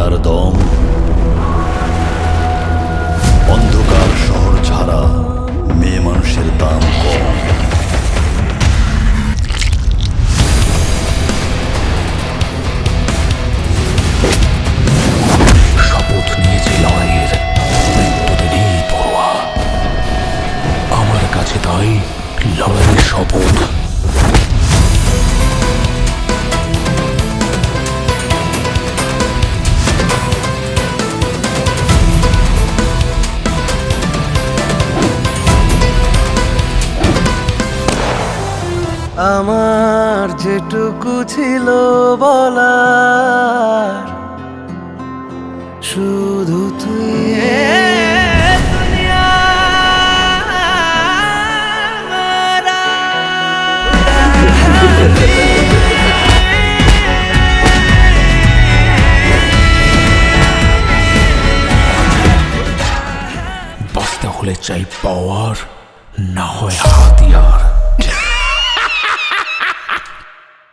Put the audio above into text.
আর দম। অন্ধকার শহর ছাড়া মেয়ে মানুষের দাম কম। শপথ নিয়েছি লড়াইয়ের, মৃত্যুতে নেই পরোয়া। আমার কাছে তাই লড়াইয়ের শপথ। আমার যেটুকু ছিল বলার শুধু তুই। বাঁচতে হলে চাই পাওয়ার, না হয় হাতিয়ার।